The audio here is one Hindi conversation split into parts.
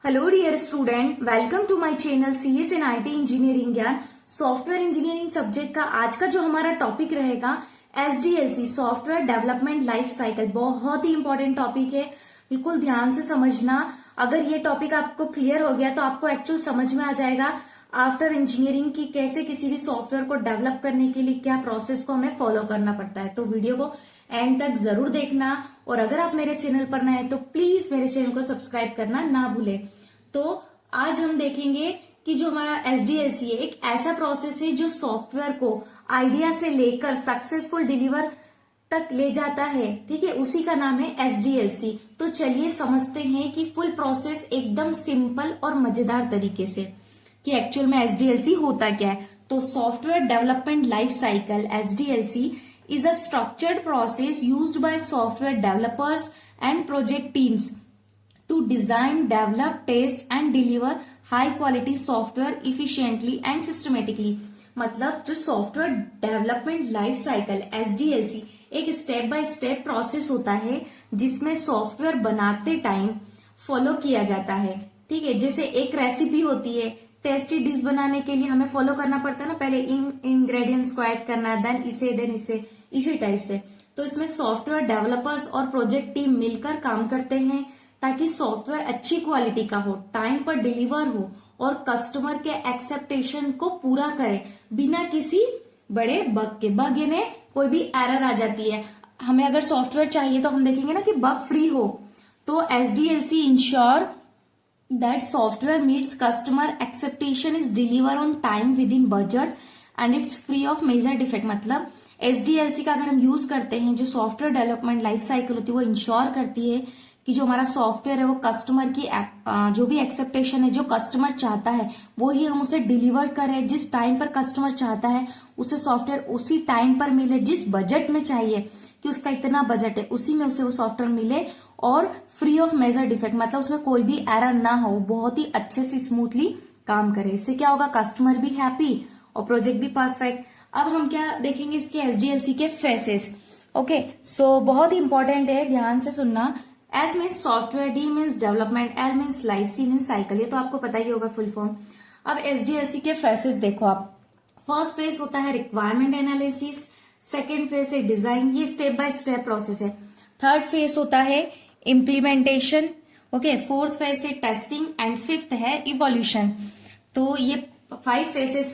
Hello dear student, welcome to my channel CS and IT engineering Gyan. Software engineering subject का आज का जो हमारा टॉपिक रहेगा SDLC software development life cycle. बहुत ही इंपॉर्टेंट टॉपिक है, बिल्कुल ध्यान से समझना। अगर ये टॉपिक आपको क्लियर हो गया तो आपको एक्चुअल समझ में आ जाएगा आफ्टर इंजीनियरिंग की कैसे किसी भी सॉफ्टवेयर को डेवलप करने के लिए क्या प्रोसेस को हमें फॉलो करना पड़ता है। तो वीडियो को एंड तक जरूर देखना, और अगर आप मेरे चैनल पर नए हैं तो प्लीज मेरे चैनल को सब्सक्राइब करना ना भूलें। तो आज हम देखेंगे कि जो हमारा एसडीएलसी है एक ऐसा प्रोसेस है जो सॉफ्टवेयर को आइडिया से लेकर सक्सेसफुल डिलीवर तक ले जाता है। ठीक है, उसी का नाम है एसडीएलसी। तो चलिए समझते हैं कि फुल प्रोसेस एकदम सिंपल और मजेदार तरीके से कि एक्चुअल में एसडीएलसी होता क्या है। तो software development life cycle SDLC is a structured process used by software developers and project teams to design, develop, test and deliver high quality software efficiently and systematically। मतलब जो software development life cycle SDLC एक स्टेप बाय स्टेप प्रोसेस होता है जिसमें सॉफ्टवेयर बनाते टाइम फॉलो किया जाता है। ठीक है, जैसे एक रेसिपी होती है, टेस्टी डिश बनाने के लिए हमें फॉलो करना पड़ता है ना, पहले इंग्रेडिएंट्स को ऐड करना है, देन इसे इसी टाइप से। तो इसमें सॉफ्टवेयर डेवलपर्स और प्रोजेक्ट टीम मिलकर काम करते हैं ताकि सॉफ्टवेयर अच्छी क्वालिटी का हो, टाइम पर डिलीवर हो और कस्टमर के एक्सेप्टेशन को पूरा करे बिना किसी बड़े बग के। बग यानी कोई भी एरर आ जाती है, हमें अगर सॉफ्टवेयर चाहिए तो हम देखेंगे ना कि बग फ्री हो। तो SDLC ensure that software meets customer expectation is deliver on time within budget and it's free of major defect। मतलब एसडीएलसी का अगर हम यूज करते हैं, जो सॉफ्टवेयर डेवलपमेंट लाइफ साइकिल होती है वो इंश्योर करती है कि जो हमारा सॉफ्टवेयर है वो कस्टमर की जो भी एक्सेप्टेशन है, जो कस्टमर चाहता है वो ही हम उसे डिलीवर करें। जिस टाइम पर कस्टमर चाहता है उसे सॉफ्टवेयर उसी टाइम पर मिले, जिस बजट में चाहिए कि उसका इतना बजट है उसी में उसे वो सॉफ्टवेयर मिले, और फ्री ऑफ मेजर डिफेक्ट मतलब उसमें कोई भी एरर ना हो, बहुत ही अच्छे से स्मूथली काम करे। इससे क्या होगा, कस्टमर भी हैप्पी और प्रोजेक्ट भी परफेक्ट। अब हम क्या देखेंगे, इसके एसडीएलसी के फेसेस। ओके, सो बहुत ही इंपॉर्टेंट है, ध्यान से सुनना। S means software, D means development, L means life, C means cycle. ये तो आपको पता ही होगा फुल फॉर्म। अब एसडीएलसी के फेसेस देखो आप। फर्स्ट फेज होता है रिक्वायरमेंट एनालिसिस, सेकेंड फेज है डिजाइन, ये स्टेप बाय स्टेप प्रोसेस है। थर्ड फेज होता है इम्प्लीमेंटेशन, ओके। फोर्थ फेज है टेस्टिंग एंड फिफ्थ है इवोल्यूशन। तो ये 5 फेजेस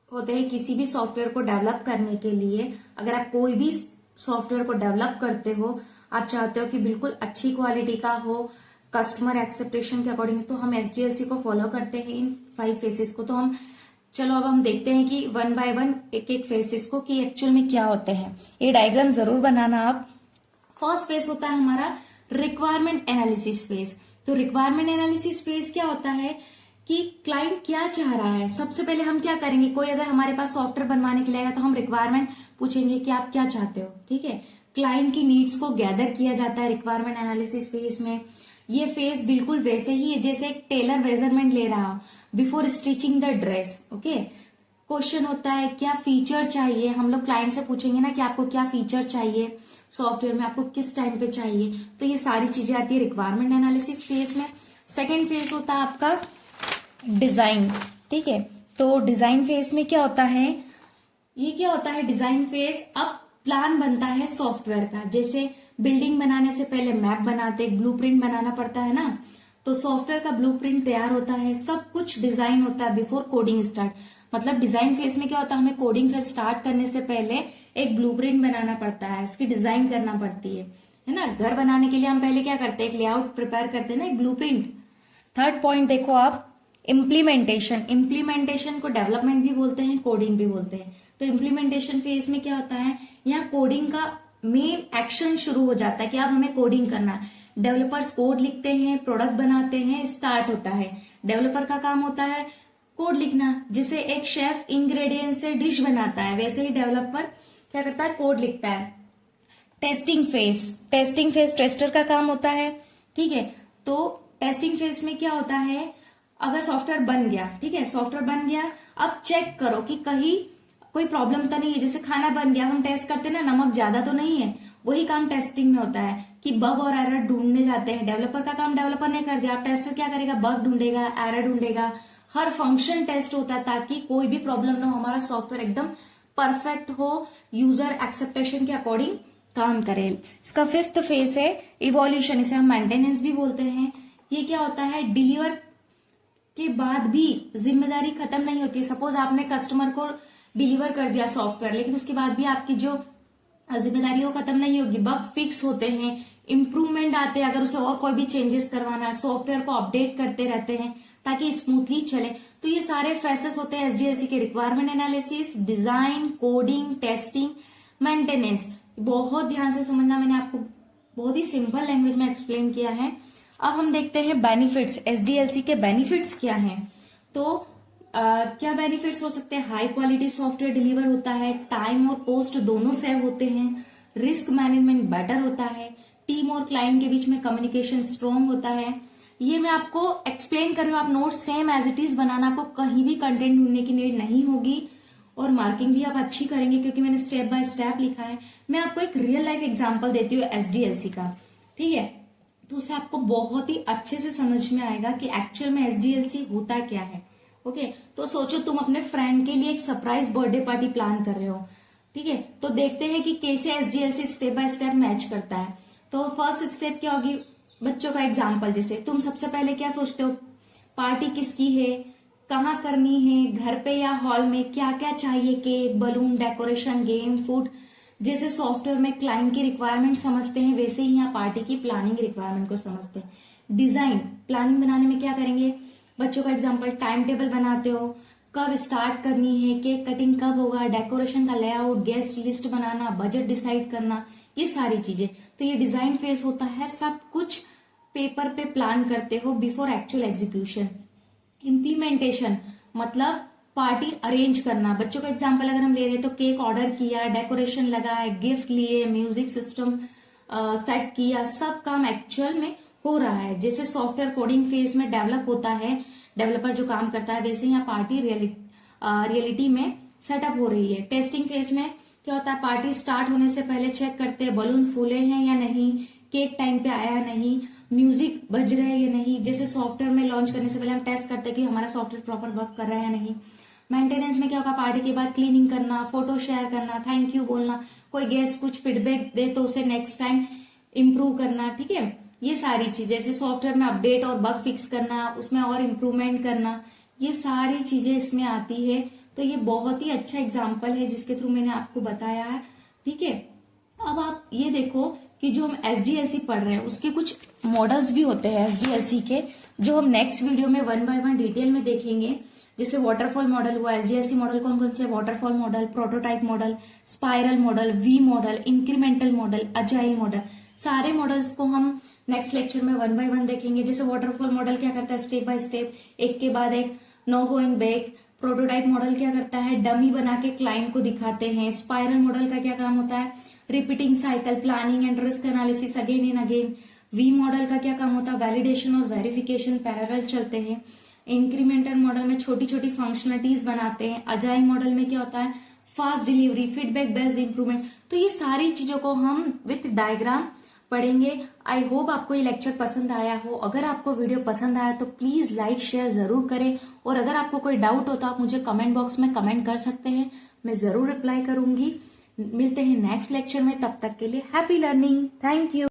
होते हैं किसी भी सॉफ्टवेयर को डेवलप करने के लिए। अगर आप कोई भी सॉफ्टवेयर को डेवलप करते हो, आप चाहते हो कि बिल्कुल अच्छी क्वालिटी का हो, कस्टमर एक्सेप्टेशन के अकॉर्डिंग, तो हम एसडीएलसी को फॉलो करते हैं इन 5 फेजेस को। तो हम चलो अब हम देखते हैं कि वन बाय वन एक एक फेजेस को कि एक्चुअल में क्या होते हैं। ये डायग्राम जरूर बनाना आप। फर्स्ट फेज होता है हमारा रिक्वायरमेंट एनालिसिस फेज। तो रिक्वायरमेंट एनालिसिस फेज क्या होता है कि क्लाइंट क्या चाह रहा है। सबसे पहले हम क्या करेंगे, कोई अगर हमारे पास सॉफ्टवेयर बनवाने के लिए आएगा तो हम रिक्वायरमेंट पूछेंगे कि आप क्या चाहते हो। ठीक है, क्लाइंट की नीड्स को गैदर किया जाता है रिक्वायरमेंट एनालिसिस फेज में। ये फेज बिल्कुल वैसे ही है जैसे एक टेलर मेजरमेंट ले रहा हो before stitching the dress. Okay, question होता है क्या फीचर चाहिए, हम लोग क्लाइंट से पूछेंगे ना कि आपको क्या फीचर चाहिए सॉफ्टवेयर में, आपको किस टाइम पे चाहिए। तो ये सारी चीजें आती है रिक्वायरमेंट एनालिसिस फेज में। सेकेंड फेज होता है आपका डिजाइन। ठीक है, तो डिजाइन फेज में क्या होता है, ये क्या होता है डिजाइन फेज, अब प्लान बनता है सॉफ्टवेयर का। जैसे बिल्डिंग बनाने से पहले मैप बनाते, ब्लूप्रिंट बनाना पड़ता है ना, तो सॉफ्टवेयर का ब्लूप्रिंट तैयार होता है, सब कुछ डिजाइन होता है बिफोर कोडिंग स्टार्ट। मतलब डिजाइन फेज में क्या होता है, हमें कोडिंग फेज स्टार्ट करने से पहले एक ब्लूप्रिंट बनाना पड़ता है, उसकी डिजाइन करना पड़ती है ना। घर बनाने के लिए हम पहले क्या करते हैं, एक लेआउट प्रिपेयर करते हैं ना, एक ब्लूप्रिंट। थर्ड पॉइंट देखो आप, इम्प्लीमेंटेशन। इम्प्लीमेंटेशन को डेवलपमेंट भी बोलते हैं, कोडिंग भी बोलते हैं। तो इम्प्लीमेंटेशन फेज में क्या होता है, यहाँ कोडिंग का मेन एक्शन शुरू हो जाता है कि अब हमें कोडिंग करना है। डेवलपर्स कोड लिखते हैं, प्रोडक्ट बनाते हैं, स्टार्ट होता है। डेवलपर का काम होता है कोड लिखना, जिसे एक शेफ इंग्रेडिएंट से डिश बनाता है वैसे ही डेवलपर क्या करता है, कोड लिखता है। Testing phase, testing phase tester का काम होता है। ठीक है, तो टेस्टिंग फेज में क्या होता है, अगर सॉफ्टवेयर बन गया, ठीक है, सॉफ्टवेयर बन गया, अब चेक करो कि कहीं कोई प्रॉब्लम तो नहीं है। जैसे खाना बन गया, हम टेस्ट करते हैं ना, नमक ज्यादा तो नहीं है, वही काम टेस्टिंग में होता है कि बग और एरर ढूंढने जाते हैं। डेवलपर का काम डेवलपर ने कर दिया, अब टेस्टर क्या करेगा, बग ढूंढेगा, एरर ढूंढेगा, हर फंक्शन टेस्ट होता है ताकि कोई भी प्रॉब्लम ना हो, हमारा सॉफ्टवेयर एकदम परफेक्ट हो, यूजर एक्सेप्टेशन के अकॉर्डिंग काम करे। इसका फिफ्थ फेज है इवोल्यूशन, इसे हम मेंटेनेंस भी बोलते हैं। ये क्या होता है, डिलीवर के बाद भी जिम्मेदारी खत्म नहीं होती है। सपोज आपने कस्टमर को डिलीवर कर दिया सॉफ्टवेयर, लेकिन उसके बाद भी आपकी जो जिम्मेदारी है वो खत्म नहीं होगी। बग फिक्स होते हैं, इम्प्रूवमेंट आते हैं, अगर उसे और कोई भी चेंजेस करवाना है, सॉफ्टवेयर को अपडेट करते रहते हैं ताकि स्मूथली चले। तो ये सारे फेसेस होते हैं एसडीएलसी के, requirement analysis, design, coding, testing, maintenance. बहुत ध्यान से समझना, मैंने आपको बहुत ही सिंपल लैंग्वेज में एक्सप्लेन किया है। अब हम देखते हैं बेनिफिट्स, एसडीएलसी के बेनिफिट्स क्या हैं। तो क्या बेनिफिट्स हो सकते हैं, हाई क्वालिटी सॉफ्टवेयर डिलीवर होता है, टाइम और कॉस्ट दोनों सेव होते हैं, रिस्क मैनेजमेंट बेटर होता है, टीम और क्लाइंट के बीच में कम्युनिकेशन स्ट्रांग होता है। ये मैं आपको एक्सप्लेन कर रही हूँ, आप note same as it is बनाना, आपको कहीं भी कंटेंट ढूंढने की नीड नहीं होगी और मार्किंग भी आप अच्छी करेंगे क्योंकि मैंने स्टेप बाय स्टेप लिखा है। मैं आपको एक रियल लाइफ एग्जांपल देती हूँ एसडीएलसी का, ठीक है, तो उससे आपको बहुत ही अच्छे से समझ में आएगा कि एक्चुअल में एसडीएलसी होता क्या है। ओके, तो सोचो तुम अपने फ्रेंड के लिए एक सरप्राइज बर्थडे पार्टी प्लान कर रहे हो, ठीक है, तो देखते हैं कि कैसे SDLC step by step match करता है। तो फर्स्ट स्टेप क्या होगी, बच्चों का एग्जाम्पल, जैसे तुम सबसे पहले क्या सोचते हो, पार्टी किसकी है, कहाँ करनी है, घर पे या हॉल में, क्या क्या चाहिए, cake, balloon, decoration, game, food. जैसे सॉफ्टवेयर में क्लाइंट की रिक्वायरमेंट समझते हैं, वैसे ही यहाँ पार्टी की प्लानिंग रिक्वायरमेंट को समझते हैं। डिजाइन प्लानिंग बनाने में क्या करेंगे, बच्चों का एग्जाम्पल, टाइम टेबल बनाते हो, कब स्टार्ट करनी है, केक कटिंग कब होगा, डेकोरेशन का लेआउट, गेस्ट लिस्ट बनाना, बजट डिसाइड करना, ये सारी चीजें। तो ये डिजाइन फेज होता है, सब कुछ पेपर पे प्लान करते हो बिफोर एक्चुअल एग्जीक्यूशन। इम्प्लीमेंटेशन मतलब पार्टी अरेंज करना, बच्चों का एग्जाम्पल अगर हम ले रहे हैं तो केक ऑर्डर किया, डेकोरेशन लगाए, गिफ्ट लिए, म्यूजिक सिस्टम सेट किया, सब काम एक्चुअल में हो रहा है। जैसे सॉफ्टवेयर कोडिंग फेज में डेवलप होता है, डेवलपर जो काम करता है, वैसे यहाँ पार्टी रियलिटी में सेटअप हो रही है। टेस्टिंग फेज में क्या होता है, पार्टी स्टार्ट होने से पहले चेक करते हैं बलून फूले हैं या नहीं, केक टाइम पे आया या नहीं, म्यूजिक बज रहा है या नहीं। जैसे सॉफ्टवेयर में लॉन्च करने से पहले हम टेस्ट करते हैं कि हमारा सॉफ्टवेयर प्रॉपर वर्क कर रहा है या नहीं। मेंटेनेंस में क्या होगा, पार्टी के बाद क्लीनिंग करना, फोटो शेयर करना, थैंक यू बोलना, कोई गेस्ट कुछ फीडबैक दे तो उसे नेक्स्ट टाइम इम्प्रूव करना, ठीक है, ये सारी चीजें। जैसे सॉफ्टवेयर में अपडेट और बग फिक्स करना, उसमें और इम्प्रूवमेंट करना, ये सारी चीजें इसमें आती है। तो ये बहुत ही अच्छा एग्जाम्पल है जिसके थ्रू मैंने आपको बताया है, ठीक है। अब आप ये देखो कि जो हम एसडीएलसी पढ़ रहे हैं उसके कुछ मॉडल्स भी होते हैं एसडीएलसी के, जो हम नेक्स्ट वीडियो में 1 बाय 1 डिटेल में देखेंगे। जैसे वाटरफॉल मॉडल हुआ, एसडीएलसी मॉडल कौन कौन से, waterfall model, prototype model, spiral model, V model, incremental model, agile model, सारे मॉडल्स को हम नेक्स्ट लेक्चर में 1 बाय 1 देखेंगे। जैसे वाटरफॉल मॉडल क्या करता है, स्टेप बाय स्टेप, एक के बाद एक, no going back. Prototype model क्या करता है, डमी बना के क्लाइंट को दिखाते हैं। स्पाइरल मॉडल का क्या काम होता है, repeating cycle, planning and risk analysis again and again. V model का क्या काम होता है, वैलिडेशन और वेरिफिकेशन पैरेलल चलते हैं। इंक्रीमेंटल मॉडल में छोटी छोटी फंक्शनलिटीज बनाते हैं। अजाइल मॉडल में क्या होता है, fast delivery, feedback based improvement. तो ये सारी चीजों को हम विथ डायग्राम पढ़ेंगे। आई होप आपको ये लेक्चर पसंद आया हो। अगर आपको वीडियो पसंद आया तो प्लीज लाइक शेयर जरूर करें, और अगर आपको कोई डाउट हो तो आप मुझे कमेंट बॉक्स में कमेंट कर सकते हैं, मैं जरूर रिप्लाई करूंगी। मिलते हैं नेक्स्ट लेक्चर में, तब तक के लिए हैप्पी लर्निंग, थैंक यू।